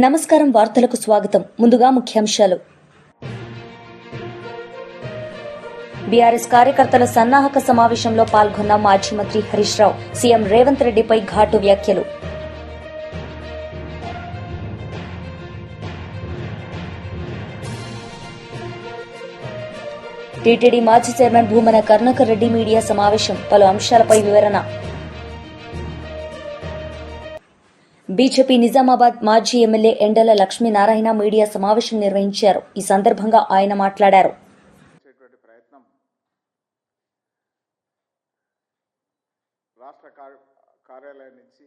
నమస్కారం వార్తలకు స్వాగతం. ముందుగా ముఖ్యాంశాలు. బీఆర్ఎస్ కార్యకర్తల సన్నాహక సమావేశంలో పాల్గొన్న మాజీ మంత్రి హరీష్ రావు సీఎం రేవంత్ రెడ్డిపై ఘాటు వ్యాఖ్యలు. టీటీడీ మాజీ చైర్మన్ భూమన కరుణాకర్ రెడ్డి మీడియా సమావేశం, పలు అంశాలపై వివరణ. బీజేపీ నిజామాబాద్ మాజీ ఎమ్మెల్యే ఎండల లక్ష్మీనారాయణ మీడియా సమావేశం నిర్వహించారు. ఈ సందర్భంగా ఆయన మాట్లాడారు. రాష్ట్ర కార్యాలయం నుంచి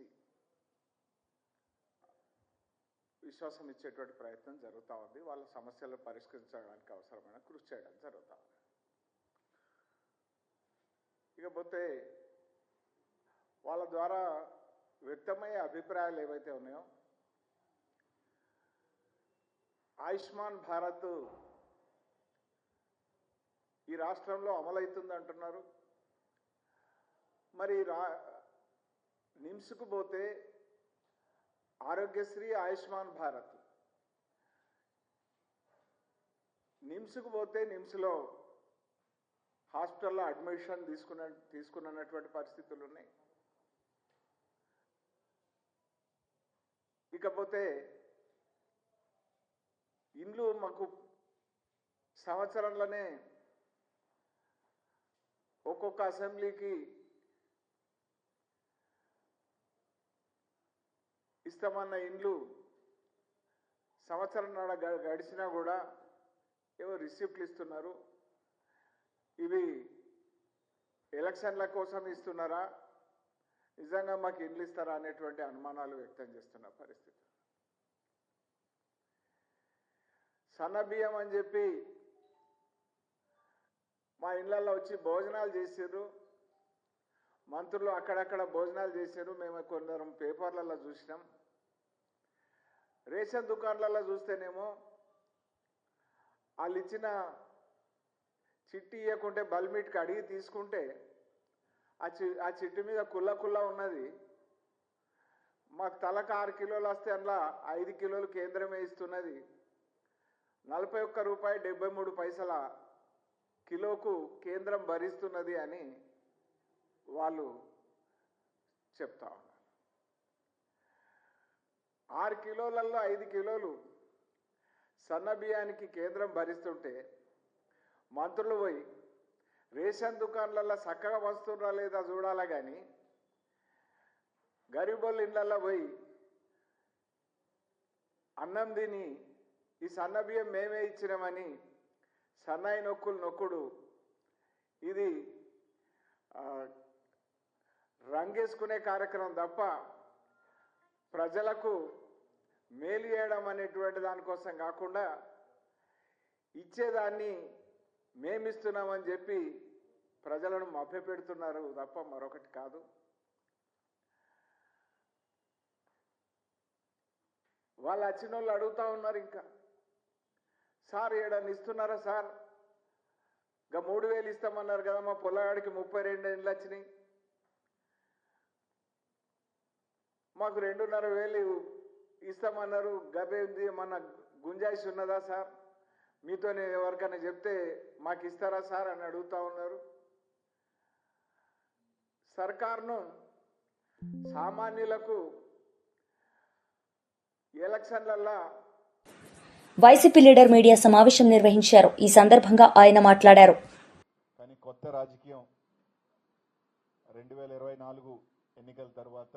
విశ్వాసం ఇచ్చేటువంటి ప్రయత్నం జరుగుతూ ఉంది. వాళ్ళ సమస్యలు పరిష్కరించడానికి అవసరమైన కృషి చేయడం జరుగుతూ ఉంది. ఇకపోతే వాళ్ళ ద్వారా వ్యక్తమయ్యే అభిప్రాయాలు ఏవైతే ఉన్నాయో, ఆయుష్మాన్ భారత్ ఈ రాష్ట్రంలో అమలవుతుంది అంటున్నారు. మరి నిమ్స్కు పోతే ఆరోగ్యశ్రీ, ఆయుష్మాన్ భారత్, నిమ్స్కు పోతే నిమ్స్లో హాస్పిటల్లో అడ్మిషన్ తీసుకున్నటువంటి పరిస్థితులు ఉన్నాయి. ఇకపోతే ఇండ్లు మాకు సంవత్సరంలోనే ఒక్కొక్క అసెంబ్లీకి ఇస్తామన్న ఇండ్లు సంవత్సరం గడిచినా కూడా ఏవో రిసిప్ట్లు ఇస్తున్నారు. ఇవి ఎలక్షన్ల కోసం ఇస్తున్నారా, నిజంగా మాకు ఇండ్లు ఇస్తారా అనేటువంటి అనుమానాలు వ్యక్తం చేస్తున్న పరిస్థితి. సన్నబియ్యం అని చెప్పి మా ఇళ్లలో వచ్చి భోజనాలు చేసారు. మంత్రులు అక్కడక్కడ భోజనాలు చేశారు. మేము కొందరం పేపర్లలో చూసినాం. రేషన్ దుకాణాలలో చూస్తేనేమో వాళ్ళు ఇచ్చిన చిట్టి ఇవ్వకుంటే బల్మీట్కి అడిగి తీసుకుంటే ఆ చిట్టి మీద కుల్ల ఉన్నది. మాకు తలకు 6 కిలోలు వస్తే అందులో 5 కిలోలు కేంద్రమే ఇస్తున్నది. 41 రూపాయలు 73 పైసల కిలోకు కేంద్రం భరిస్తున్నది అని వాళ్ళు చెప్తా ఉన్నారు. 6 కిలోలలో 5 కిలోలు సన్న బియ్యానికి కేంద్రం భరిస్తుంటే మంత్రులు పోయి రేషన్ దుకాణాలలో చక్కగా వస్తున్నా లేదా చూడాలా కానీ గరీబోళ్ళ ఇళ్లలో పోయి అన్నం తిని ఈ సన్న బియ్యం మేమే ఇచ్చినామని సన్నాయి నొక్కుడు, ఇది రంగేసుకునే కార్యక్రమం తప్ప ప్రజలకు మేలు చేయడం అనేటువంటి దానికోసం కాకుండా ఇచ్చేదాన్ని మేమిస్తున్నామని చెప్పి ప్రజలను మభ్యపెడుతున్నారు తప్ప మరొకటి కాదు. వాళ్ళు వచ్చిన వాళ్ళు అడుగుతూ ఉన్నారు, ఇంకా సార్ ఏడని ఇస్తున్నారా సార్, ఇంకా 3,000 ఇస్తామన్నారు కదా, మా పొల్లగాడికి 32 ఇండ్లు వచ్చినాయి, మాకు 2,500 ఇస్తామన్నారు, గబేంది మన గుంజాయిషి ఉన్నదా సార్, మీతోనే ఎవరికైనా చెప్తే మాకు ఇస్తారా సార్ అని అడుగుతూ ఉన్నారు. సర్కార్ను సామాన్యులకు ఎలక్షన్లల్లా వైసీపీ లీడర్ మీడియా సమావేశం నిర్వహించారు. ఈ సందర్భంగా ఆయన మాట్లాడారు. కానీ కొత్త రాజకీయం 2024 ఎన్నికల తర్వాత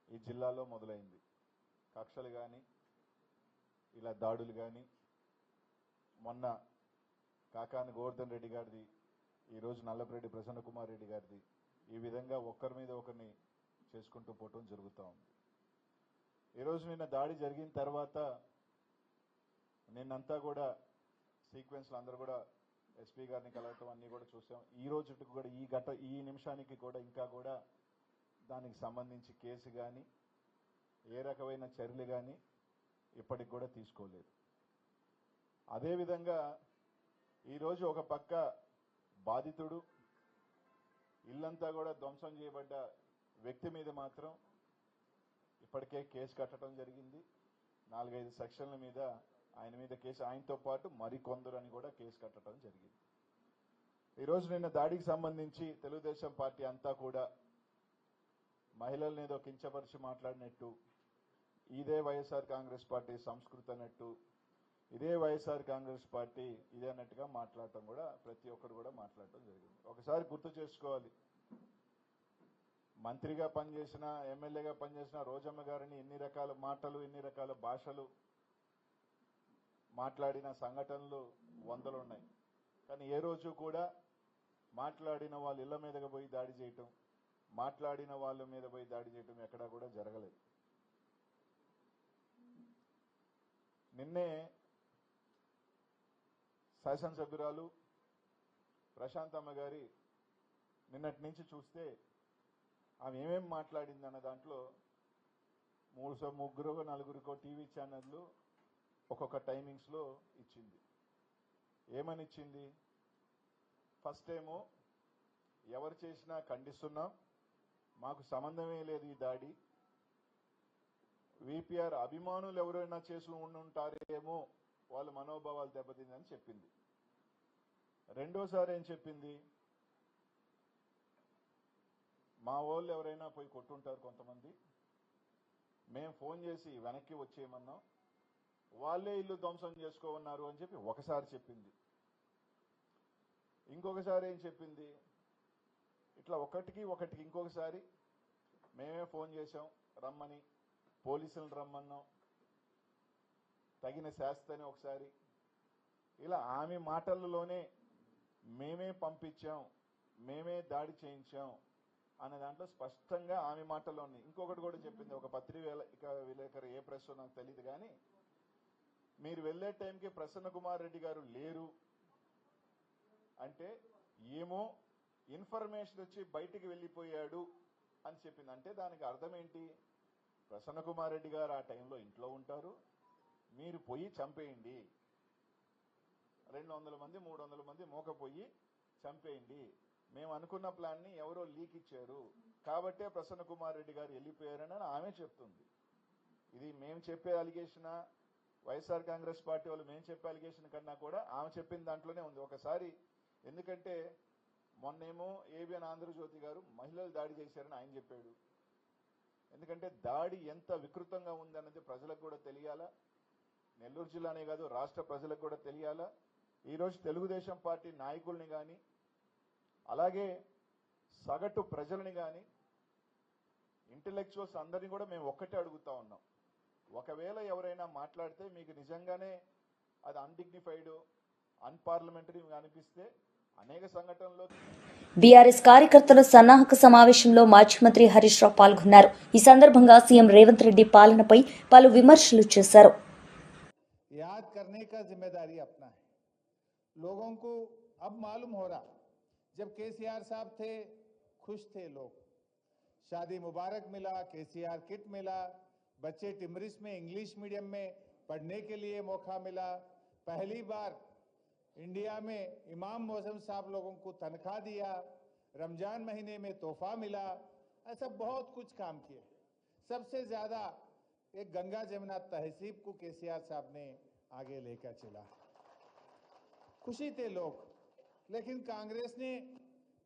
ఈ జిల్లాలో మొదలైంది. కక్షలు కానీ ఇలా దాడులు కానీ, మొన్న కాకాని గోవర్ధన్ రెడ్డి గారిది, ఈరోజు నల్లపరెడ్డి ప్రసన్న కుమార్ రెడ్డి గారిది, ఈ విధంగా ఒకరి మీద ఒకరిని చేసుకుంటూ పోవటం జరుగుతూ ఉంది. ఈరోజు నిన్న దాడి జరిగిన తర్వాత నిన్నంతా కూడా సీక్వెన్స్లో అందరూ కూడా ఎస్పీ గారిని కలవటం అన్నీ కూడా చూసాం. ఈ రోజుకి కూడా ఈ నిమిషానికి కూడా ఇంకా కూడా దానికి సంబంధించి కేసు కానీ ఏ రకమైన చర్యలు కానీ ఇప్పటికి కూడా తీసుకోలేదు. అదేవిధంగా ఈరోజు ఒక పక్క బాధితుడు, ఇల్లంతా కూడా ధ్వంసం చేయబడ్డ వ్యక్తి మీద మాత్రం ఇప్పటికే కేసు కట్టడం జరిగింది. 4-5 సెక్షన్ల మీద ఆయన మీద కేసు, ఆయనతో పాటు మరికొందరని కూడా కేసు కట్టడం జరిగింది. ఈరోజు నిన్న దాడికి సంబంధించి తెలుగుదేశం పార్టీ అంతా కూడా మహిళల్ని ఏదో కించపరిచి మాట్లాడినట్టు, ఇదే వైఎస్ఆర్ కాంగ్రెస్ పార్టీ సంస్కృతి అన్నట్టు, ఇదే వైఎస్ఆర్ కాంగ్రెస్ పార్టీ ఇదే అన్నట్టుగా మాట్లాడటం కూడా ప్రతి ఒక్కరు కూడా మాట్లాడటం జరిగింది. ఒకసారి గుర్తు చేసుకోవాలి, మంత్రిగా పనిచేసిన, ఎమ్మెల్యేగా పనిచేసిన రోజమ్మ గారిని ఎన్ని రకాల మాటలు, ఎన్ని రకాల భాషలు మాట్లాడిన సంఘటనలు వందలు ఉన్నాయి. కానీ ఏ రోజు కూడా మాట్లాడిన వాళ్ళ ఇళ్ల మీదగా పోయి దాడి చేయటం, మాట్లాడిన వాళ్ళ మీద పోయి దాడి చేయటం ఎక్కడా కూడా జరగలేదు. నిన్నే శాసనసభ్యురాలు ప్రశాంతమ్మ గారి నిన్నటి నుంచి చూస్తే ఆమె ఏమేం మాట్లాడింది అన్న దాంట్లో 3-4 టీవీ ఛానళ్ళు ఒక్కొక్క టైమింగ్స్లో ఇచ్చింది. ఏమని ఇచ్చింది? ఫస్ట్ ఏమో ఎవరు చేసినా ఖండిస్తున్నాం, మాకు సంబంధమే లేదు ఈ దాడి, విపిఆర్ అభిమానులు ఎవరైనా చేసి ఉండుంటారేమో, వాళ్ళ మనోభావాలు దెబ్బతిందని చెప్పింది. రెండోసారి ఏం చెప్పింది? మా వాళ్ళు ఎవరైనా పోయి కొట్టుంటారు కొంతమంది, మేము ఫోన్ చేసి వెనక్కి వచ్చేయమన్నాం, వాళ్ళే ఇల్లు ధ్వంసం చేసుకోమన్నారు అని చెప్పి ఒకసారి చెప్పింది. ఇంకొకసారి ఏం చెప్పింది? ఇట్లా ఒకటికి ఇంకొకసారి మేమే ఫోన్ చేసాం రమ్మని, పోలీసులను రమ్మన్నాం, తగిన శాస్తని ఒకసారి, ఇలా ఆమె మాటలలోనే మేమే పంపించాం, మేమే దాడి చేయించాం అనే దాంట్లో స్పష్టంగా ఆమె మాటల్లో ఉంది. ఇంకొకటి కూడా చెప్పింది, ఒక పత్రిక విలేకరు, ఏ ప్రెస్ నాకు తెలియదు కానీ, మీరు వెళ్ళే టైంకి ప్రసన్న కుమార్ రెడ్డి గారు లేరు అంటే ఏమో ఇన్ఫర్మేషన్ వచ్చి బయటికి వెళ్ళిపోయాడు అని చెప్పింది. అంటే దానికి అర్థం ఏంటి? ప్రసన్న కుమార్ రెడ్డి గారు ఆ టైంలో ఇంట్లో ఉంటారు, మీరు పోయి చంపేయండి, 200 మంది 300 మంది మోకపోయి చంపేయండి, మేము అనుకున్న ప్లాన్ని ఎవరో లీక్ ఇచ్చారు కాబట్టే ప్రసన్న కుమార్ రెడ్డి గారు వెళ్ళిపోయారని ఆమె చెప్తుంది. ఇది మేము చెప్పే అలిగేషనా, వైఎస్ఆర్ కాంగ్రెస్ పార్టీ వాళ్ళు మేము చెప్పే అలిగేషన్ కన్నా కూడా ఆమె చెప్పిన దాంట్లోనే ఉంది. ఒకసారి, ఎందుకంటే మొన్నేమో ఏబిఎన్ ఆంధ్రజ్యోతి గారు మహిళలు దాడి చేశారని ఆయన చెప్పాడు. ఎందుకంటే దాడి ఎంత వికృతంగా ఉందన్నది ప్రజలకు కూడా తెలియాలా, నెల్లూరు జిల్లానే కాదు రాష్ట్ర ప్రజలకు కూడా తెలియాలా. ఈరోజు తెలుగుదేశం పార్టీ నాయకుల్ని కానీ, అలాగే సగటు ప్రజల్ని కానీ, ఇంటెలెక్చువల్స్ అందరినీ కూడా మేము ఒక్కటే అడుగుతా ఉన్నాం, ఒకవేళ ఎవరైనా మాట్లాడితే మీకు నిజంగానే అది అన్డిగ్నిఫైడ్, అన్పార్లమెంటరీ అనిపిస్తే అనేక సంఘటనల్లో బీఆర్ఎస్ కార్యకర్తల సన్నాహక సమావేశంలో మాజీ మంత్రి హరీష్ రావు పాల్గొన్నారు. ఈ సందర్భంగా సీఎం రేవంత్ రెడ్డి పాలనపై పలు విమర్శలు చేశారు. याद करने का जिम्मेदारी अपना है। लोगों को अब मालूम हो रहा, जब केसीआर साहब थे खुश थे लोग, शादी मुबारक मिला, केसीआर किट मिला, बच्चे टिमरिस में इंग्लिश मीडियम में पढ़ने के लिए मौका मिला, पहली बार इंडिया में इमाम मौसम साहब लोगों को तनख्वाह दिया, रमजान महीने में तोहफा मिला, ऐसा बहुत कुछ काम किए। सबसे ज्यादा एक गंगा जमुना तहसीब को केसीआर साहब ने आगे लेकर चला। खुशी थे लोग, लेकिन कांग्रेस ने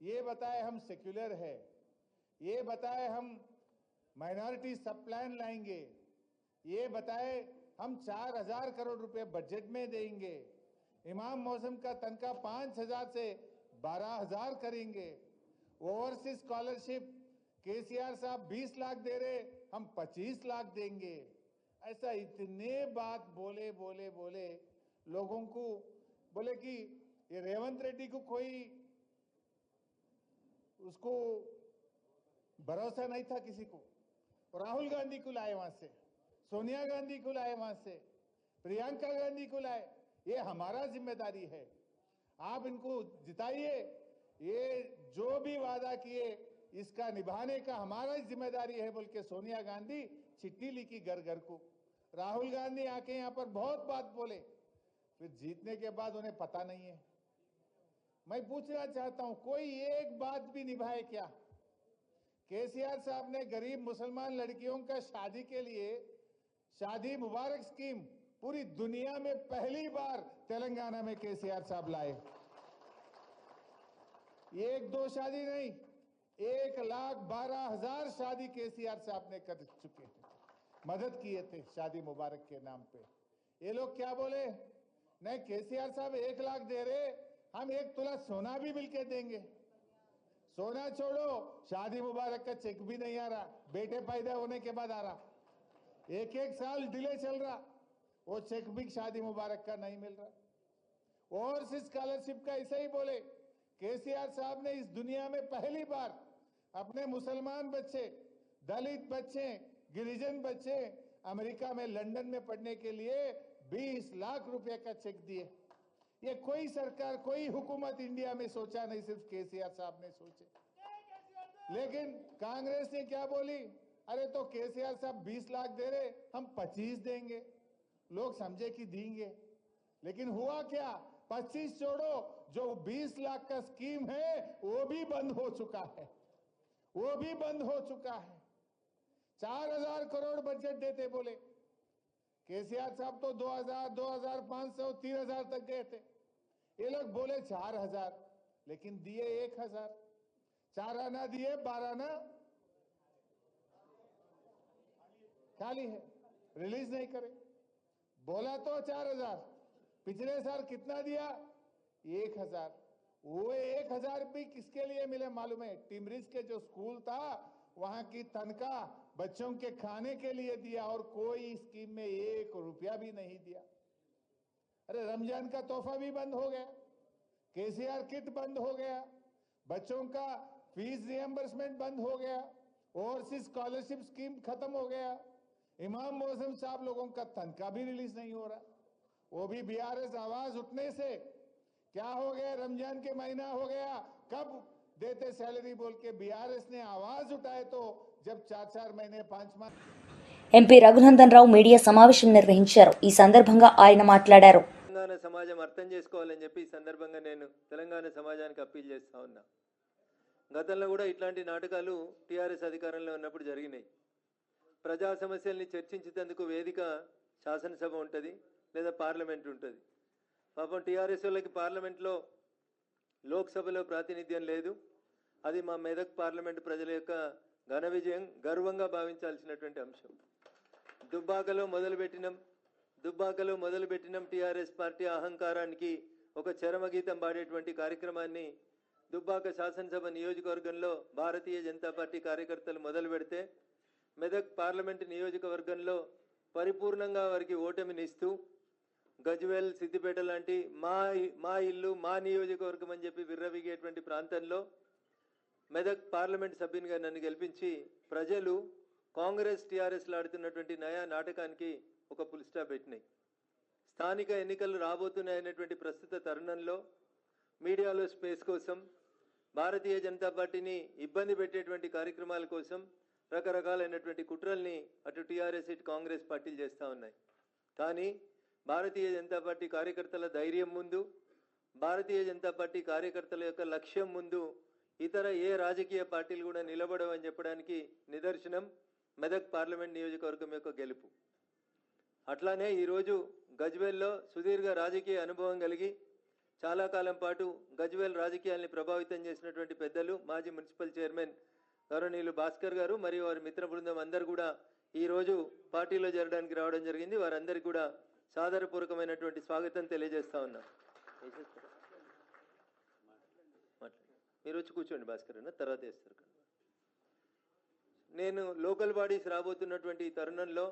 ये बताए हम सेक्युलर है, ये बताए हम माइनॉरिटी सब प्लान लाएंगे, ये बताए हम 4000 करोड़ रुपए बजट में देंगे, इमाम मौसम का तनख्वाह 5000 से 12000 करेंगे, ओवरसीज स्कॉलरशिप केसीआर साहब 20 लाख दे रहे, हम 25 लाख देंगे। ऐसा इतने बात बोले बोले बोले लोगों को बोले कि ये रेवंत रेड्डी को कोई उसको भरोसा नहीं था किसी को। राहुल गांधी को लाए वहां से, सोनिया गांधी को लाए वहां से, प्रियंका गांधी को लाए, ये हमारा जिम्मेदारी है, आप इनको जिताइए, ये जो भी वादा किए इसका निभाने का हमारा जिम्मेदारी है बोल के सोनिया गांधी चिट्ठी लिखी घर घर को। राहुल गांधी आके यहां पर बहुत बात बोले, फिर जीतने के बाद उन्हें पता नहीं है। मैं पूछना चाहता हूं, कोई एक बात भी निभाए क्या? केसीआर साहब ने गरीब मुसलमान लड़कियों का शादी के लिए शादी मुबारक स्कीम पूरी दुनिया में पहली बार तेलंगाना में केसीआर साहब लाए। एक दो शादी नहीं, 1,12,000 शादी केसीआर साहब ने कर चुके हैं, मदद किए थे शादी मुबारक के नाम पे। ये लोग क्या बोले, नहीं केसीआर साहब 1 लाख दे रहे, हम 1 तोला सोना भी मिलके देंगे। सोना छोड़ो, शादी मुबारक का चेक भी नहीं आ रहा, बेटे पैदा होने के बाद आ रहा, 1-1 साल डिले चल रहा, वो चेक भी शादी मुबारक का नहीं मिल रहा। ओवरसीज स्कॉलरशिप का ऐसा ही बोले, केसीआर साहब ने इस दुनिया में पहली बार अपने मुसलमान बच्चे, दलित बच्चे, गिरिजन बच्चे अमेरिका में लंदन में पढ़ने के लिए 20 लाख रुपए का चेक दिए। ये कोई सरकार, कोई हुकूमत इंडिया में सोचा नहीं, सिर्फ केसीआर साहब ने सोचे। लेकिन कांग्रेस ने क्या बोली, अरे तो केसीआर साहब 20 लाख दे रहे, हम 25 देंगे, लोग समझे कि देंगे। लेकिन हुआ क्या, 25 छोड़ो, जो 20 लाख का स्कीम है वो भी बंद हो चुका है, वो भी बंद हो चुका है। 4,000 करोड़ बजट देते बोले, केसीआर साहब तो 2,000, 2,500, 3,000 तक गए थे। ये लोग बोले 4,000, लेकिन दिए 1,000। 4 आना दिए, 12 आना खाली है, रिलीज नहीं करे। बोला तो 4,000, पिछले साल कितना दिया, 1,000। वो 1,000 भी किसके लिए मिले मालूम है, टिमरिज के जो स्कूल था वहां की तनख्वाह बच्चों के खाने के लिए दिया, और कोई स्कीम में 1 रुपया भी नहीं दिया। अरे रमजान का तोहफा भी बंद हो गया, केसीआर किट बंद हो गया, बच्चों का फीस रिएम्बर्समेंट बंद हो गया, ओवरसीज स्कॉलरशिप स्कीम खत्म हो गया, इमाम मौसम साहब लोगों का तनख्वाह भी रिलीज नहीं हो रहा। वो भी बीआरएस आवाज उठने से क्या हो गया, रमजान के महीना हो गया, कब देते सैलरी बोल के बीआरएस ने आवाज उठाए, तो जब 4-4 महीने 5 माह ఎంపీ రఘునందన్ రావు మీడియా సమావేశం నిర్వహించారు. ఈ సందర్భంగా ఆయన మాట్లాడారు. తెలంగాణ సమాజం అర్థం చేసుకోవాలని చెప్పి ఈ సందర్భంగా నేను తెలంగాణ సమాజానికి అప్పీల్ చేస్తా ఉన్నా. గతంలో కూడా ఇట్లాంటి నాటకాలు టీఆర్ఎస్ అధికారంలో ఉన్నప్పుడు జరిగినాయి. ప్రజా సమస్యల్ని చర్చించేందుకు వేదిక శాసనసభ ఉంటుంది, లేదా పార్లమెంట్ ఉంటుంది. పాపం టీఆర్ఎస్ వాళ్ళకి పార్లమెంట్లో, లోక్సభలో ప్రాతినిధ్యం లేదు. అది మా మెదక్ పార్లమెంట్ ప్రజల యొక్క ఘన విజయం, గర్వంగా భావించాల్సినటువంటి అంశం. దుబ్బాకలో మొదలుపెట్టినం టీఆర్ఎస్ పార్టీ అహంకారానికి ఒక చరమగీతం పాడేటువంటి కార్యక్రమాన్ని దుబ్బాక శాసనసభ నియోజకవర్గంలో భారతీయ జనతా పార్టీ కార్యకర్తలు మొదలు పెడితే, మెదక్ పార్లమెంటు నియోజకవర్గంలో పరిపూర్ణంగా వారికి ఓటమినిస్తూ గజ్వేల్, సిద్దిపేట లాంటి మా ఇల్లు మా నియోజకవర్గం అని చెప్పి విర్రవీగేటువంటి ప్రాంతంలో మెదక్ పార్లమెంట్ సభ్యునిగా నన్ను గెలిపించి ప్రజలు కాంగ్రెస్ టీఆర్ఎస్లు ఆడుతున్నటువంటి నయా నాటకానికి ఒక ఫుల్ స్టాప్ పెట్టినాయి. స్థానిక ఎన్నికలు రాబోతున్నాయనేటువంటి ప్రస్తుత తరుణంలో మీడియాలో స్పేస్ కోసం, భారతీయ జనతా పార్టీని ఇబ్బంది పెట్టేటువంటి కార్యక్రమాల కోసం రకరకాలైనటువంటి కుట్రల్ని అటు టీఆర్ఎస్ ఇటు కాంగ్రెస్ పార్టీలు చేస్తూ ఉన్నాయి. కానీ భారతీయ జనతా పార్టీ కార్యకర్తల ధైర్యం ముందు, భారతీయ జనతా పార్టీ కార్యకర్తల యొక్క లక్ష్యం ముందు ఇతర ఏ రాజకీయ పార్టీలు కూడా నిలబడవని చెప్పడానికి నిదర్శనం మెదక్ పార్లమెంట్ నియోజకవర్గం యొక్క గెలుపు. అట్లానే ఈరోజు గజ్వేల్లో సుదీర్ఘ రాజకీయ అనుభవం కలిగి చాలా కాలం పాటు గజ్వేల్ రాజకీయాల్ని ప్రభావితం చేసినటువంటి పెద్దలు, మాజీ మున్సిపల్ చైర్మన్ గౌరవనీయులు భాస్కర్ గారు మరియు వారి మిత్ర బృందం అందరూ కూడా ఈరోజు పార్టీలో చేరడానికి రావడం జరిగింది. వారందరికీ కూడా సాదరపూర్వకమైనటువంటి స్వాగతం తెలియజేస్తా ఉన్నా. మీరు వచ్చి కూర్చోండి భాస్కర్ అన్న, తర్వాత వేస్తారు. నేను లోకల్ బాడీస్ రాబోతున్నటువంటి ఈ తరుణంలో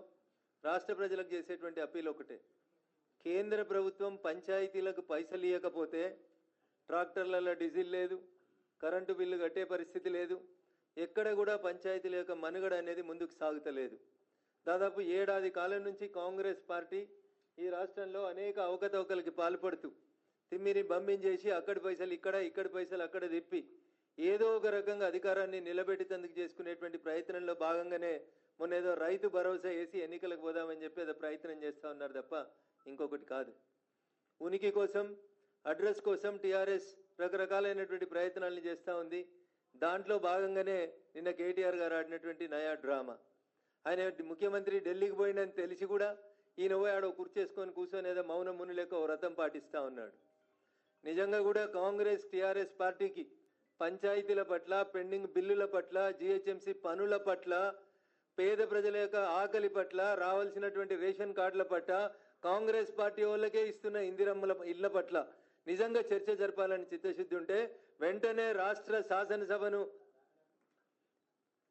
రాష్ట్ర ప్రజలకు చేసేటువంటి అప్పీల్ ఒకటే. కేంద్ర ప్రభుత్వం పంచాయతీలకు పైసలు ఇవ్వకపోతే ట్రాక్టర్లలో డీజిల్ లేదు, కరెంటు బిల్లు కట్టే పరిస్థితి లేదు, ఎక్కడ కూడా పంచాయతీల యొక్క మనుగడ అనేది ముందుకు సాగుతలేదు. దాదాపు 7 ఏడాది కాలం నుంచి కాంగ్రెస్ పార్టీ ఈ రాష్ట్రంలో అనేక అవకతవకలకి పాల్పడుతూ తిమ్మిరి బంబించేసి అక్కడి పైసలు ఇక్కడ, ఇక్కడి పైసలు అక్కడ తిప్పి ఏదో ఒక రకంగా అధికారాన్ని నిలబెట్టేందుకు చేసుకునేటువంటి ప్రయత్నంలో భాగంగానే మొన్న ఏదో రైతు భరోసా వేసి ఎన్నికలకు పోదామని చెప్పి ఏదో ప్రయత్నం చేస్తూ ఉన్నారు తప్ప ఇంకొకటి కాదు. ఉనికి కోసం, అడ్రస్ కోసం టీఆర్ఎస్ రకరకాలైనటువంటి ప్రయత్నాలను చేస్తూ ఉంది. దాంట్లో భాగంగానే నిన్న కేటీఆర్ గారు ఆడినటువంటి నయా డ్రామా. ఆయన ముఖ్యమంత్రి ఢిల్లీకి పోయినని తెలిసి కూడా ఈయన పోయి ఆడ కుర్చేసుకొని కూర్చొని ఏదో మౌన ముని లెక్క ఓ వ్రతం పాటిస్తూ ఉన్నాడు. నిజంగా కూడా కాంగ్రెస్ టీఆర్ఎస్ పార్టీకి పంచాయతీల పట్ల, పెండింగ్ బిల్లుల పట్ల, జిహెచ్ఎంసీ పనుల పట్ల, పేద ప్రజల యొక్క ఆకలి పట్ల, రావాల్సినటువంటి రేషన్ కార్డుల పట్ల, కాంగ్రెస్ పార్టీ వాళ్ళకే ఇస్తున్న ఇందిరమ్మల ఇళ్ల పట్ల నిజంగా చర్చ జరపాలని చిత్తశుద్ధి ఉంటే వెంటనే రాష్ట్ర శాసనసభను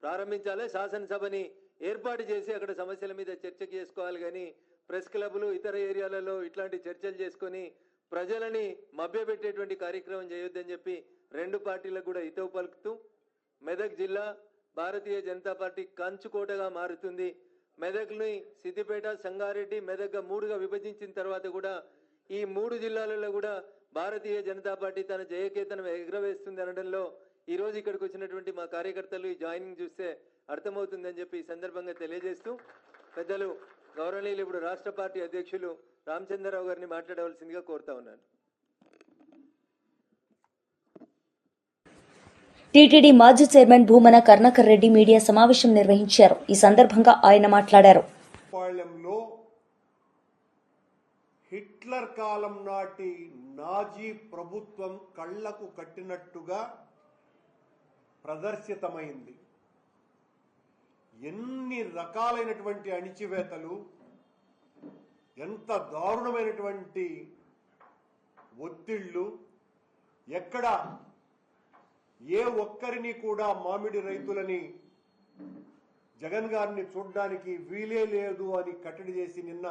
ప్రారంభించాలి, శాసనసభని ఏర్పాటు చేసి అక్కడ సమస్యల మీద చర్చ చేసుకోవాలి. కానీ ప్రెస్ క్లబ్లు ఇతర ఏరియాలలో ఇట్లాంటి చర్చలు చేసుకొని ప్రజలని మభ్యపెట్టేటువంటి కార్యక్రమం చేయొద్దని చెప్పి రెండు పార్టీలకు కూడా హితవు పలుకుతూ, మెదక్ జిల్లా భారతీయ జనతా పార్టీ కంచుకోటగా మారుతుంది. మెదక్ని సిద్దిపేట, సంగారెడ్డి, మెదక్గా 3గా విభజించిన తర్వాత కూడా ఈ 3 జిల్లాలలో కూడా భారతీయ జనతా పార్టీ తన జయకేతనం ఎగురవేస్తుంది అనడంలో ఈరోజు ఇక్కడికి వచ్చినటువంటి మా కార్యకర్తలు ఈ జాయినింగ్ చూస్తే అర్థమవుతుందని చెప్పి ఈ సందర్భంగా తెలియజేస్తూ, పెద్దలు గౌరవనీయులు ఇప్పుడు రాష్ట్ర పార్టీ అధ్యక్షులు రామచంద్రరావు గారిని మాట్లాడవలసిందిగా కోరుతా ఉన్నాను. టీటీడీ మాజీ చైర్మన్ భూమన కరుణాకర్ రెడ్డి మీడియా సమావేశం నిర్వహించారు. ఈ సందర్భంగా ఆయన మాట్లాడారు. పాళ్యంలో హిట్లర్ కాలం నాటి నాజీ ప్రభుత్వం కళ్లకు కట్టినట్టుగా ప్రదర్శితమైంది. ఎన్ని రకాలైనటువంటి అణిచివేతలు, ఎంత దారుణమైనటువంటి ఒత్తిళ్లు, ఎక్కడ ఏ ఒక్కరిని కూడా మామిడి రైతులని జగన్ గారిని చూడడానికి వీలే లేదు అని కట్టడి చేసి నిన్న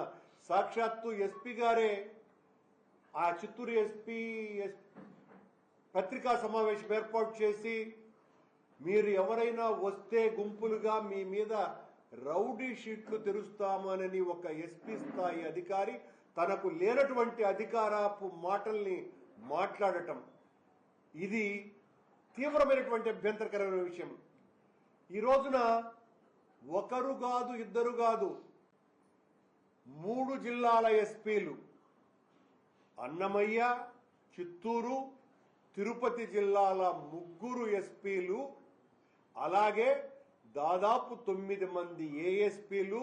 సాక్షాత్తు ఎస్పీ గారే ఆ చిత్తూరు ఎస్పీ పత్రికా సమావేశం ఏర్పాటు చేసి మీరు ఎవరైనా వస్తే గుంపులుగా మీ మీద రౌడీ షీట్లు తెరుస్తామని ఒక ఎస్పీ స్థాయి అధికారి తనకు లేనటువంటి అధికారపు మాటల్ని మాట్లాడటం, ఇది తీవ్రమైనటువంటి అభ్యంతరకరమైన విషయం. ఈ రోజున ఒకరు కాదు, ఇద్దరు కాదు, 3 జిల్లాల ఎస్పీలు, అన్నమయ్య, చిత్తూరు, తిరుపతి జిల్లాల 3 ఎస్పీలు, అలాగే దాదాపు 9 మంది ఏఎస్పీలు,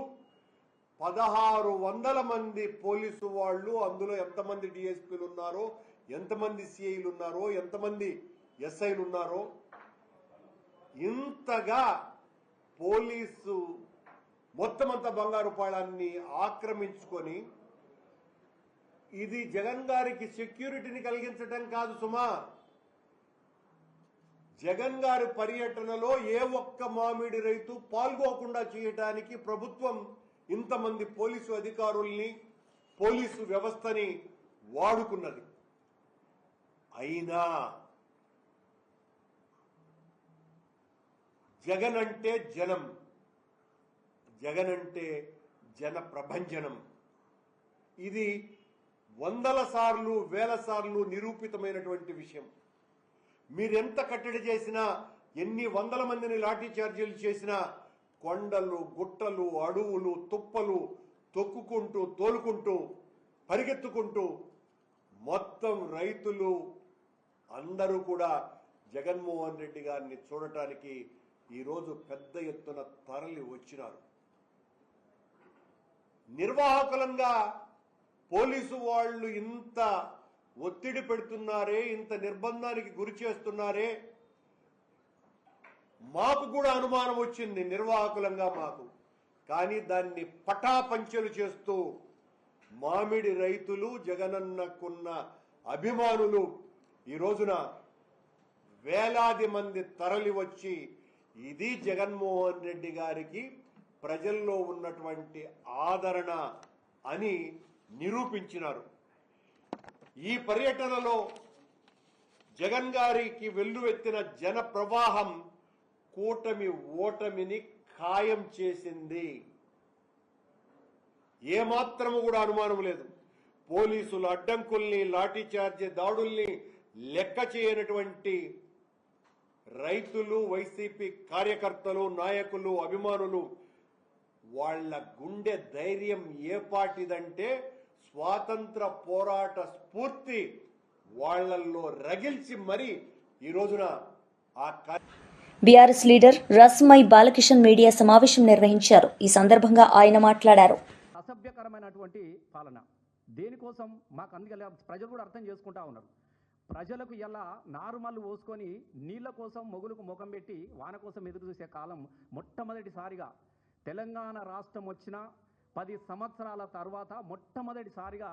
1600 మంది పోలీసు వాళ్ళు, అందులో ఎంతమంది డిఎస్పీలు ఉన్నారో, ఎంతమంది సిఐలు ఉన్నారో, ఎంతమంది ఎస్ఐలు ఉన్నారో, ఇంతగా పోలీసు మొత్తం అంతా బంగారు పాళాన్ని ఆక్రమించుకొని, ఇది జగన్ గారికి సెక్యూరిటీని కలిగించడం కాదు సుమా, జగన్ గారి పర్యటనలో ఏ ఒక్క మామిడి రైతు పాల్గొకుండా చేయడానికి ప్రభుత్వం ఇంతమంది పోలీసు అధికారుల్ని, పోలీసు వ్యవస్థని వాడుకున్నది. అయినా జగన్ అంటే జనం, జగన్ అంటే జన ప్రభంజనం. ఇది 100 సార్లు 1000 సార్లు నిరూపితమైనటువంటి విషయం. మీరెంత కట్టడి చేసినా, ఎన్ని 100 మందిని లాఠీ చార్జీలు చేసినా, కొండలు, గుట్టలు, అడవులు, తుప్పలు తొక్కుకుంటూ, తోలుకుంటూ, పరిగెత్తుకుంటూ మొత్తం రైతులు అందరూ కూడా జగన్మోహన్ రెడ్డి గారిని చూడటానికి ఈరోజు పెద్ద ఎత్తున తరలి వచ్చినారు. నిర్వాహకులంగా పోలీసు వాళ్ళు ఇంత ఒత్తిడి పెడుతున్నారే, ఇంత నిర్బంధానికి గురి చేస్తున్నారే, మాకు కూడా అనుమానం వచ్చింది నిర్వాహకులంగా మాకు. కానీ దాన్ని పటాపంచలు చేస్తూ మామిడి రైతులు, జగనన్నకున్న అభిమానులు ఈ రోజున వేలాది మంది తరలి వచ్చి ఇది జగన్మోహన్ రెడ్డి గారికి ప్రజల్లో ఉన్నటువంటి ఆదరణ అని నిరూపించినారు. ఈ పర్యటనలో జగన్ గారికి వెల్లువెత్తిన జన ప్రవాహం కూటమి ఓటమిని ఖాయం చేసింది. ఏమాత్రము కూడా అనుమానం లేదు. పోలీసుల అడ్డంకుల్ని, లాఠీచార్జీ దాడుల్ని లెక్క చేయనటువంటి రైతులు, వైసీపీ కార్యకర్తలు, నాయకులు, అభిమానులు, వాళ్ళ గుండె ధైర్యం ఏ పాటిదంటే స్వాతంత్ర పోరాట స్ఫూర్తి వాళ్ళల్లో రగిల్చి మరి ఈ రోజున ఆ బీఆర్ఎస్ లీడర్ రస్మై బాలకిషన్ మీడియా సమావేశం నిర్వహించారు. ఈ సందర్భంగా ఆయన మాట్లాడారు. అసభ్యకరమైనటువంటి పాలన దేనికోసం మాకు అందుకే ప్రజలు కూడా అర్థం చేసుకుంటా ఉన్నారు. ప్రజలకు ఇలా నారుమల్లు పోసుకొని నీళ్ల కోసం మొగులకు ముఖం పెట్టి వాన కోసం ఎదురు చూసే కాలం మొట్టమొదటిసారిగా తెలంగాణ రాష్ట్రం వచ్చిన 10 సంవత్సరాల తర్వాత మొట్టమొదటిసారిగా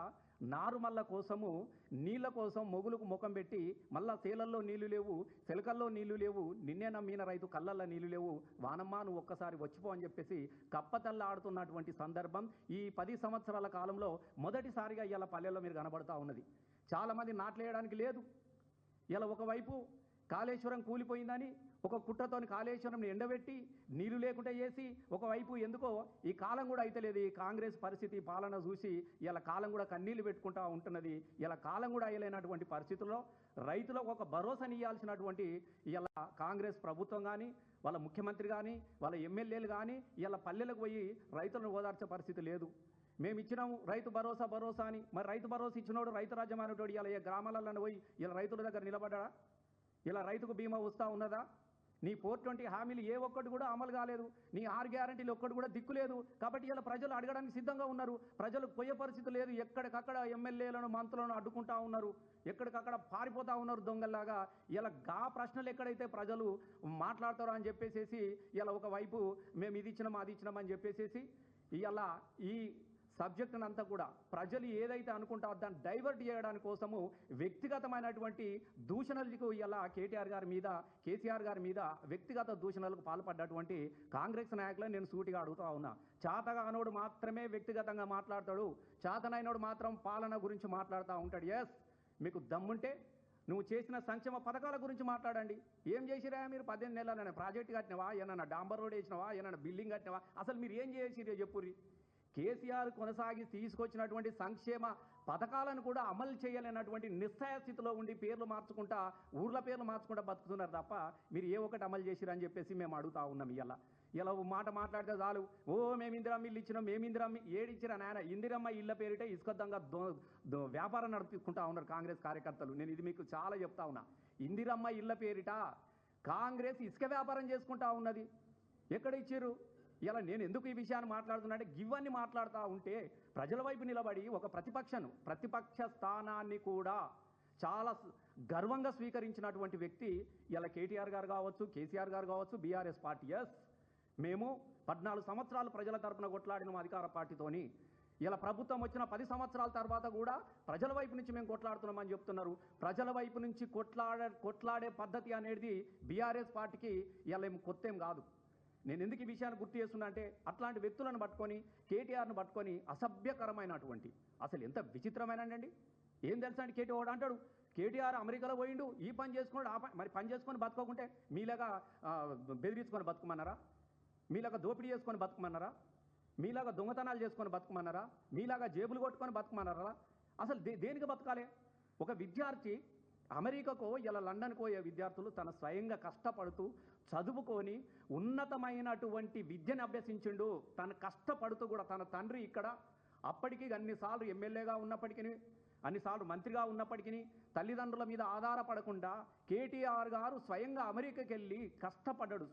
నారుమల్ల కోసము నీళ్ల కోసం మొగులకు ముఖం పెట్టి మళ్ళా సేలల్లో నీళ్లు లేవు, సెలకల్లో నీళ్లు లేవు, నిన్నే నమ్మిన రైతు కళ్ళల్లో నీళ్లు లేవు, వానమ్మా నువ్వు ఒక్కసారి వచ్చిపో అని చెప్పేసి కప్పతల్లాడుతున్నటువంటి సందర్భం ఈ 10 సంవత్సరాల కాలంలో మొదటిసారిగా ఇలా పల్లెల్లో మీరు కనబడతా ఉన్నది. చాలామంది నాట్లేయడానికి లేదు. ఇలా ఒకవైపు కాళేశ్వరం కూలిపోయిందని ఒక కుట్రతోని కాళేశ్వరం ఎండబెట్టి నీళ్లు లేకుండా చేసి ఒకవైపు ఎందుకో ఈ కాలం కూడా అయితలేదు. ఈ కాంగ్రెస్ పరిస్థితి పాలన చూసి ఇలా కాలం కూడా కన్నీళ్లు పెట్టుకుంటా ఉంటున్నది. ఇలా కాలం కూడా అయ్యలేనటువంటి పరిస్థితుల్లో రైతులకు ఒక భరోసాని ఇవ్వాల్సినటువంటి ఇలా కాంగ్రెస్ ప్రభుత్వం కానీ వాళ్ళ ముఖ్యమంత్రి కానీ వాళ్ళ ఎమ్మెల్యేలు కానీ ఇలా పల్లెలకు పోయి రైతులను ఓదార్చే పరిస్థితి లేదు. మేము ఇచ్చినాము రైతు భరోసా అని. మరి రైతు భరోసా ఇచ్చినోడు రైతు రాజ్యం అనేటోడు ఇలా ఏ గ్రామాలలో పోయి ఇలా రైతుల దగ్గర నిలబడ్డా? ఇలా రైతుకు బీమా వస్తూ ఉన్నదా? నీ 420 హామీలు ఏ ఒక్కటి కూడా అమలు కాలేదు. నీ 6 గ్యారంటీలు ఒక్కటి కూడా దిక్కులేదు. కాబట్టి ఇలా ప్రజలు అడగడానికి సిద్ధంగా ఉన్నారు. ప్రజలకు పోయే పరిస్థితి లేదు. ఎక్కడికక్కడ ఎమ్మెల్యేలను మంత్రులను అడ్డుకుంటా ఉన్నారు. ఎక్కడికక్కడ పారిపోతూ ఉన్నారు దొంగల్లాగా. ఇలా ప్రశ్నలు ఎక్కడైతే ప్రజలు మాట్లాడతారో అని చెప్పేసి ఇలా ఒకవైపు మేము ఇది ఇచ్చినాం అది ఇచ్చినామని చెప్పేసి ఇలా ఈ సబ్జెక్టును అంతా కూడా ప్రజలు ఏదైతే అనుకుంటారో దాన్ని డైవర్ట్ చేయడానికి కోసము వ్యక్తిగతమైనటువంటి దూషణలకు ఇలా కేసీఆర్ గారి మీద వ్యక్తిగత దూషణలకు పాల్పడ్డటువంటి కాంగ్రెస్ నాయకులను నేను సూటిగా అడుగుతా ఉన్నా. చాతగానోడు మాత్రమే వ్యక్తిగతంగా మాట్లాడతాడు, చాతనైనోడు మాత్రం పాలన గురించి మాట్లాడుతూ ఉంటాడు. ఎస్, మీకు దమ్ముంటే నువ్వు చేసిన సంక్షేమ పథకాల గురించి మాట్లాడండి. ఏం చేసిరా మీరు? 18 నెలలనే ప్రాజెక్టు కట్టినవా? ఏమన్నా డాంబర్ రోడ్ వేసినవా? ఏమన్నా బిల్డింగ్ కట్టినవా? అసలు మీరు ఏం చేసిరే చెప్పుర్రి. కేసీఆర్ కొనసాగి తీసుకొచ్చినటువంటి సంక్షేమ పథకాలను కూడా అమలు చేయలేనటువంటి నిస్సహాయ స్థితిలో ఉండి పేర్లు మార్చుకుంటా ఊర్ల పేర్లు మార్చుకుంటా బతుకుతున్నారు తప్ప మీరు ఏ ఒక్కటి అమలు చేసిరని చెప్పేసి మేము అడుగుతా ఉన్నాం. ఇలా మాట మాట్లాడితే చాలు, ఓ మేము ఇందిరమ్మ ఇల్లు ఇచ్చినాం, మేము ఇందిరమ్మ ఏడిచ్చిరా నాయన. ఇందిరమ్మ ఇళ్ళ పేరిట ఇసుకద్దంగా వ్యాపారం నడుపుకుంటా ఉన్నారు కాంగ్రెస్ కార్యకర్తలు. నేను ఇది మీకు చాలా చెప్తా ఉన్నా. ఇందిరమ్మ ఇళ్ళ పేరిట కాంగ్రెస్ ఇసుక వ్యాపారం చేసుకుంటా ఉన్నది. ఎక్కడ ఇచ్చారు? ఇలా నేను ఎందుకు ఈ విషయాన్ని మాట్లాడుతున్నా అంటే ఇవన్నీ మాట్లాడుతూ ఉంటే ప్రజల వైపు నిలబడి ఒక ప్రతిపక్ష స్థానాన్ని కూడా చాలా గర్వంగా స్వీకరించినటువంటి వ్యక్తి ఇలా కేటీఆర్ గారు కావచ్చు, కేసీఆర్ గారు కావచ్చు, బీఆర్ఎస్ పార్టీ. ఎస్, మేము 14 సంవత్సరాలు ప్రజల తరపున కొట్లాడిన అధికార పార్టీతోని ఇలా ప్రభుత్వం వచ్చిన 10 సంవత్సరాల తర్వాత కూడా ప్రజల వైపు నుంచి మేము కొట్లాడుతున్నామని చెప్తున్నారు. ప్రజల వైపు నుంచి కొట్లాడే పద్ధతి అనేది బీఆర్ఎస్ పార్టీకి ఇలా ఏం కొత్త ఏం కాదు. నేను ఎందుకు ఈ విషయాన్ని గుర్తు చేస్తున్నా అంటే అట్లాంటి వ్యక్తులను పట్టుకొని కేటీఆర్ను పట్టుకొని అసభ్యకరమైనటువంటి అసలు ఎంత విచిత్రమైనండి. ఏం తెలుసా అండి? కేటీఆర్ అంటాడు కేటీఆర్ అమెరికాలో పోయిండు, ఈ పని చేసుకున్నాడు, మరి పని చేసుకొని బతుకోకుంటే మీలాగా బెదిరించుకొని బతుకమన్నారా? మీలాగా దోపిడీ చేసుకొని బతుకమన్నారా? మీలాగా దొంగతనాలు చేసుకొని బతుకమన్నారా? మీలాగా జేబులు కొట్టుకొని బతుకమన్నారా? అసలు దేనికి బతకాలి? ఒక విద్యార్థి అమెరికాకో ఇలా లండన్కో పోయే విద్యార్థులు తన స్వయంగా కష్టపడుతూ చదువుకొని ఉన్నతమైనటువంటి విద్యను అభ్యసించిండు. తను కష్టపడుతూ కూడా తన తండ్రి ఇక్కడ అప్పటికీ అన్నిసార్లు ఎమ్మెల్యేగా ఉన్నప్పటికీ అన్నిసార్లు మంత్రిగా ఉన్నప్పటికీ తల్లిదండ్రుల మీద ఆధారపడకుండా కేటీఆర్ గారు స్వయంగా అమెరికాకి వెళ్ళి కష్టపడ్డాడు.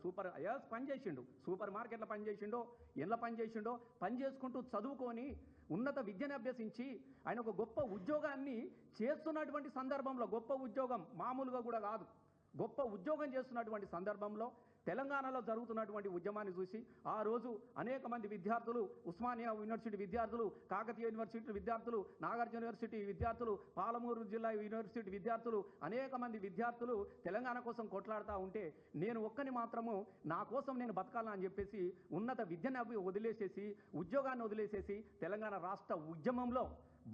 పని చేసిండు, సూపర్ మార్కెట్లో పనిచేసిండో, ఎట్లా పనిచేసిండో పని చేసుకుంటూ చదువుకొని ఉన్నత విద్యను అభ్యసించి ఆయన ఒక గొప్ప ఉద్యోగాన్ని చేస్తున్నటువంటి సందర్భంలో, గొప్ప ఉద్యోగం మామూలుగా కూడా కాదు, గొప్ప ఉద్యోగం చేస్తున్నటువంటి సందర్భంలో తెలంగాణలో జరుగుతున్నటువంటి ఉద్యమాన్ని చూసి ఆ రోజు అనేక మంది విద్యార్థులు, ఉస్మానియా యూనివర్సిటీ విద్యార్థులు, కాకతీయ యూనివర్సిటీ విద్యార్థులు, నాగార్జున యూనివర్సిటీ విద్యార్థులు, పాలమూరు జిల్లా యూనివర్సిటీ విద్యార్థులు, అనేక మంది విద్యార్థులు తెలంగాణ కోసం కొట్లాడుతూ ఉంటే నేను ఒక్కని మాత్రము నా కోసం నేను బతకాలని అని చెప్పేసి ఉన్నత విద్యను వదిలేసేసి ఉద్యోగాన్ని వదిలేసేసి తెలంగాణ రాష్ట్ర ఉద్యమంలో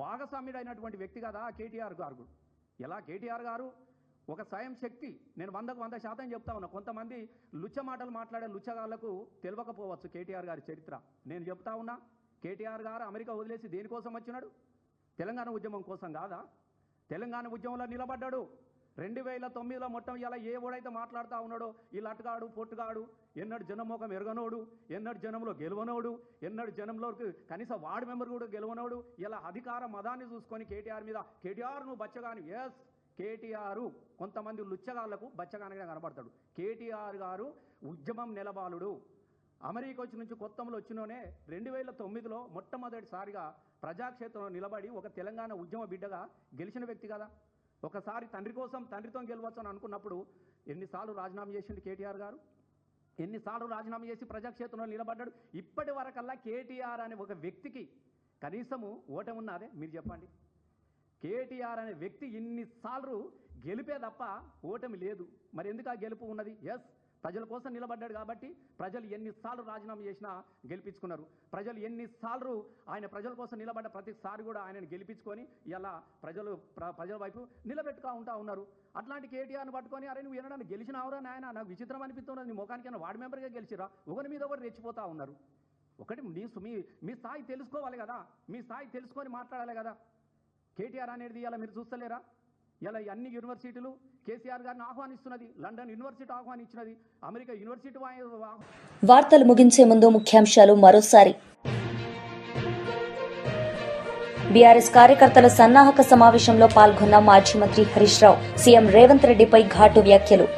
భాగస్వామ్యుడైనటువంటి వ్యక్తి కదా కేటీఆర్ గారు. ఎలా కేటీఆర్ గారు ఒక స్వయం శక్తి. నేను 100% చెప్తా ఉన్నా. కొంతమంది లుచ్చ మాటలు మాట్లాడే లుచ్చగాళ్లకు తెలియకపోవచ్చు కేటీఆర్ గారి చరిత్ర. నేను చెప్తా ఉన్నా, కేటీఆర్ గారు అమెరికా వదిలేసి దేనికోసం వచ్చినాడు? తెలంగాణ ఉద్యమం కోసం కాదా? తెలంగాణ ఉద్యమంలో నిలబడ్డాడు. 2009లో మొత్తం ఇలా ఏ ఓడైతే మాట్లాడుతూ ఉన్నాడో ఈ లట్గాడు పొట్టుగాడు, ఎన్నడు జనమోకం ఎరగనోడు, ఎన్నడు జనంలో గెలవనోడు, ఎన్నడు జనంలో కనీసం వార్డు మెంబర్ కూడా గెలవనోడు, ఇలా అధికార మదాన్ని చూసుకొని కేటీఆర్ మీద కేటీఆర్ నువ్వు బచ్చగాని. ఎస్, కేటీఆర్ కొంతమంది లుచ్చగాళ్లకు బచ్చగానగా కనబడతాడు. కేటీఆర్ గారు ఉద్యమం నెలబాలుడు. అమెరికా వచ్చి నుంచి కొత్తలో వచ్చినోనే 2009లో మొట్టమొదటిసారిగా ప్రజాక్షేత్రంలో నిలబడి ఒక తెలంగాణ ఉద్యమ బిడ్డగా గెలిచిన వ్యక్తి కదా. ఒకసారి తండ్రి కోసం తండ్రితో గెలవచ్చు అని అనుకున్నప్పుడు ఎన్నిసార్లు రాజీనామా చేసిండు కేటీఆర్ గారు? ఎన్నిసార్లు రాజీనామా చేసి ప్రజాక్షేత్రంలో నిలబడ్డాడు? ఇప్పటి వరకల్లా కేటీఆర్ అనే ఒక వ్యక్తికి కనీసము ఓటమి ఉన్నదే? మీరు చెప్పండి. కేటీఆర్ అనే వ్యక్తి ఇన్నిసార్లు గెలిపే తప్ప ఓటమి లేదు. మరి ఎందుకు ఆ గెలుపు ఉన్నది? ఎస్, ప్రజల కోసం నిలబడ్డాడు కాబట్టి ప్రజలు ఎన్నిసార్లు రాజీనామా చేసినా గెలిపించుకున్నారు. ప్రజలు ఎన్నిసార్లు ఆయన ప్రజల కోసం నిలబడ్డ ప్రతిసారి కూడా ఆయనను గెలిపించుకొని ఇలా ప్రజల వైపు నిలబెట్టుకుంటా ఉన్నారు. అట్లాంటి కేటీఆర్ని పట్టుకొని అరే నువ్వు ఏమన్నా గెలిచినావురా నాయన, నాకు విచిత్రం అనిపిస్తున్నది, నీ ముఖానికి వార్డు మెంబర్గా గెలిచిరా, ఒకరి మీద ఒకటి రెచ్చిపోతా ఉన్నారు. ఒకటి మీ స్థాయి తెలుసుకోవాలి కదా, మీ స్థాయి తెలుసుకొని మాట్లాడాలి కదా. కేటీఆర్ అనేది ఇలా మీరు చూస్తలేరా? ఇలా అన్ని యూనివర్సిటీలు కేసీఆర్ గారిని ఆహ్వానిస్తున్నది. లండన్ యూనివర్సిటీ ఆహ్వానించినది, అమెరికా యూనివర్సిటీ. వార్తలు ముగించే ముందు ముఖ్యాంశాలు మరోసారి. బీఆర్ఎస్ కార్యకర్తల సన్నాహక సమావేశంలో పాల్గొన్న మాజీ మంత్రి హరీష్ రావు. సీఎం రేవంత్ రెడ్డిపై ఘాటు వ్యాఖ్యలు.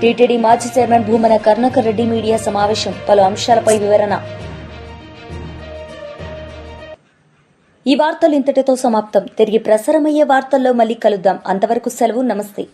టీటీడీ మాజీ చైర్మన్ భూమన కరుణాకర్ రెడ్డి మీడియా సమావేశం. పలు అంశాలపై వివరణ. ఈ వార్తలు ఇంతటితో సమాప్తం. తిరిగి ప్రసారమయ్యే వార్తల్లో మళ్లీ కలుద్దాం. అంతవరకు సెలవు. నమస్తే.